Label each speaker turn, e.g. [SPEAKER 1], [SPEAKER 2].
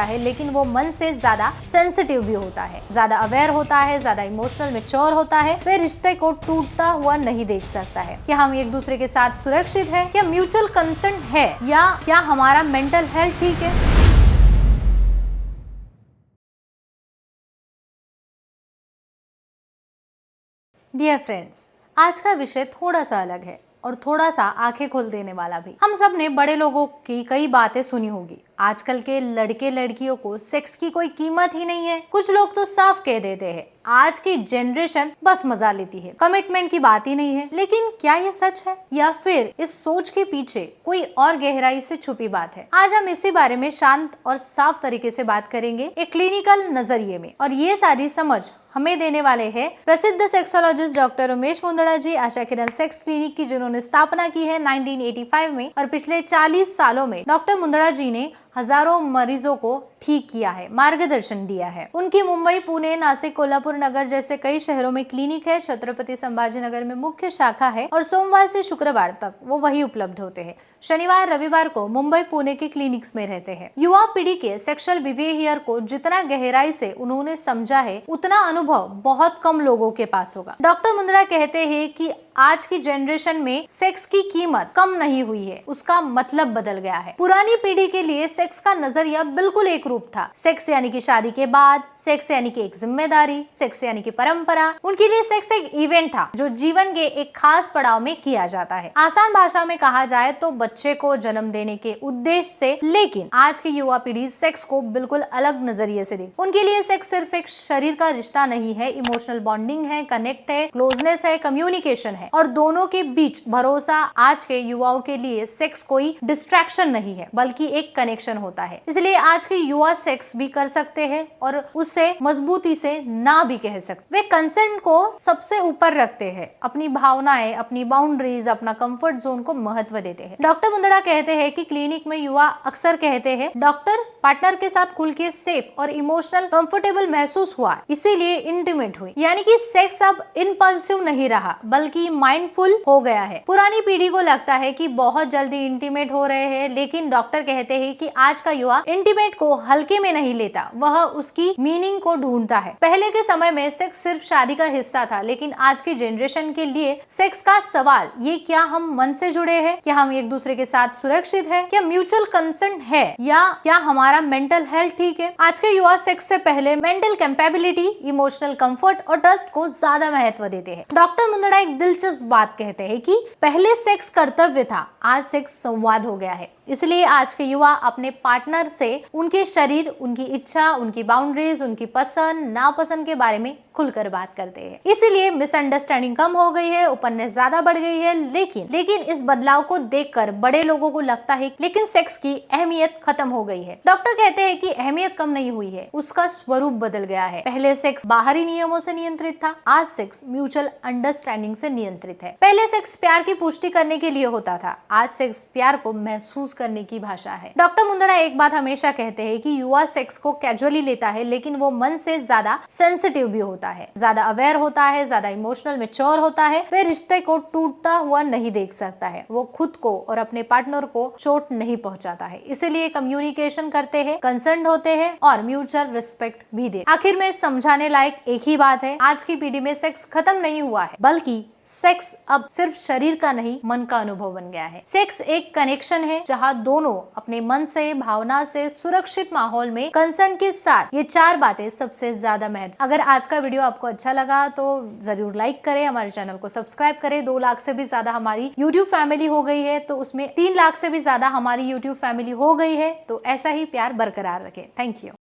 [SPEAKER 1] है, लेकिन वो मन से ज्यादा सेंसिटिव भी होता है, ज्यादा अवेयर होता है, ज्यादा इमोशनल मैच्योर होता है। वे रिश्ते को टूटता हुआ नहीं देख सकता है। क्या हम एक दूसरे के साथ सुरक्षित है, क्या म्यूचुअल कंसेंट है, या क्या हमारा मेंटल हेल्थ ठीक है। डियर फ्रेंड्स, आज का विषय थोड़ा सा अलग है और थोड़ा सा आंखें खोल देने वाला भी। हम सब ने बड़े लोगों की कई बातें सुनी होगी। आजकल के लड़के लड़कियों को सेक्स की कोई कीमत ही नहीं है। कुछ लोग तो साफ कह देते हैं आज की जनरेशन बस मजा लेती है, कमिटमेंट की बात ही नहीं है। लेकिन क्या ये सच है, या फिर इस सोच के पीछे कोई और गहराई से छुपी बात है? आज हम इसी बारे में शांत और साफ तरीके से बात करेंगे, एक क्लिनिकल नजरिए में। और ये सारी समझ हमें देने वाले हैं प्रसिद्ध सेक्सोलॉजिस्ट डॉक्टर उमेश मुंदड़ा जी, आशा किरण सेक्स क्लिनिक की, जिन्होंने स्थापना की है 1985 में। और पिछले 40 सालों में डॉक्टर मुंदड़ा जी ने हजारों मरीजों को ठीक किया है, मार्गदर्शन दिया है। उनकी मुंबई, पुणे, नासिक, कोल्हापुर नगर जैसे कई शहरों में क्लिनिक है। छत्रपति संभाजी नगर में मुख्य शाखा है और सोमवार से शुक्रवार तक वो वही उपलब्ध होते हैं। शनिवार रविवार को मुंबई, पुणे के क्लिनिक्स में रहते हैं। युवा पीढ़ी के सेक्सुअल बिहेवियर को जितना गहराई से उन्होंने समझा है, उतना अनुभव बहुत कम लोगों के पास होगा। डॉक्टर मुंदड़ा कहते हैं कि आज की जनरेशन में सेक्स की कीमत कम नहीं हुई है, उसका मतलब बदल गया है। पुरानी पीढ़ी के लिए सेक्स का नजरिया बिल्कुल एक रूप था। सेक्स यानी कि शादी के बाद, सेक्स यानी कि एक जिम्मेदारी, सेक्स यानी कि परंपरा। उनके लिए सेक्स एक इवेंट था जो जीवन के एक खास पड़ाव में किया जाता है। आसान भाषा में कहा जाए तो बच्चे को जन्म देने के उद्देश्य से। लेकिन आज की युवा पीढ़ी सेक्स को बिल्कुल अलग नजरिए से देखती। उनके लिए सेक्स सिर्फ एक शरीर का रिश्ता नहीं है, इमोशनल बॉन्डिंग है, कनेक्ट है, क्लोजनेस है, कम्युनिकेशन है, और दोनों के बीच भरोसा। आज के युवाओं के लिए सेक्स कोई डिस्ट्रैक्शन नहीं है, बल्कि एक कनेक्शन होता है। इसलिए आज के युवा सेक्स भी कर सकते हैं और उससे मजबूती से ना भी कह सकते। वे कंसेंट को सबसे ऊपर रखते हैं, अपनी भावनाएं, अपनी बाउंड्रीज, अपना कंफर्ट जोन को महत्व देते हैं। डॉक्टर मुंदड़ा कहते हैं कि क्लिनिक में युवा अक्सर कहते हैं, डॉक्टर पार्टनर के साथ खुल के सेफ और इमोशनल कंफर्टेबल महसूस हुआ, इसीलिए इंटीमेट हुई। यानी कि सेक्स अब इम्पल्सिव नहीं रहा, बल्कि माइंडफुल हो गया है। पुरानी पीढ़ी को लगता है कि बहुत जल्दी इंटीमेट हो रहे हैं, लेकिन डॉक्टर कहते हैं कि आज का युवा इंटीमेट को हल्के में नहीं लेता, वह उसकी मीनिंग को ढूंढता है। पहले के समय में सेक्स सिर्फ शादी का हिस्सा था, लेकिन आज की जनरेशन के लिए सेक्स का सवाल ये, क्या हम मन से जुड़े हैं, क्या हम एक दूसरे के साथ सुरक्षित है, क्या म्यूचुअल कंसेंट है, या क्या हमारा मेंटल हेल्थ ठीक है। आज के युवा सेक्स से पहले मेंटल कैपेबिलिटी, इमोशनल कंफर्ट और ट्रस्ट को ज्यादा महत्व देते हैं। डॉक्टर मुंदड़ा एक दिलचस्प बात कहते हैं कि पहले सेक्स कर्तव्य था, आज सेक्स संवाद हो गया है। इसलिए आज के युवा अपने पार्टनर से उनके शरीर, उनकी इच्छा, उनकी बाउंड्रीज, उनकी पसंद नापसंद के बारे में खुलकर बात करते हैं। इसीलिए मिसअंडरस्टैंडिंग कम हो गई है, ओपननेस ज्यादा बढ़ गई है। लेकिन इस बदलाव को देखकर बड़े लोगों को लगता है लेकिन सेक्स की अहमियत खत्म हो गई है। डॉक्टर कहते हैं कि अहमियत कम नहीं हुई है, उसका स्वरूप बदल गया है। पहले सेक्स बाहरी नियमों से नियंत्रित था, आज सेक्स म्यूचुअल अंडरस्टैंडिंग से नियंत्रित है। पहले सेक्स प्यार की पुष्टि करने के लिए होता था, आज सेक्स प्यार को महसूस करने की भाषा है। डॉक्टर मुंदड़ा एक बात हमेशा कहते हैं कि युवा सेक्स को कैजुअली लेता है, लेकिन वो मन से ज्यादा सेंसिटिव भी होता है, ज्यादा अवेयर होता है, ज्यादा इमोशनल मैच्योर होता है। वे रिश्ते को टूटता हुआ नहीं देख सकता है, वो खुद को और अपने पार्टनर को चोट नहीं पहुंचाता है। इसीलिए कम्युनिकेशन करते हैं, कंसर्न होते हैं और म्यूचुअल रिस्पेक्ट भी दे। आखिर में समझाने लायक एक ही बात है, आज की पीढ़ी में सेक्स खत्म नहीं हुआ है, बल्कि सेक्स अब सिर्फ शरीर का नहीं, मन का अनुभव बन गया है। सेक्स एक कनेक्शन है जहां दोनों अपने मन से, भावना से, सुरक्षित माहौल में कंसर्न के साथ, ये 4 बातें सबसे ज्यादा महत्व। अगर आज का वीडियो आपको अच्छा लगा तो जरूर लाइक करें, हमारे चैनल को सब्सक्राइब करें। 2 लाख से भी ज्यादा हमारी यूट्यूब फैमिली हो गई है, तो उसमें 3 लाख से भी ज्यादा हमारी यूट्यूब फैमिली हो गई है। तो ऐसा ही प्यार बरकरार रखें। Thank you.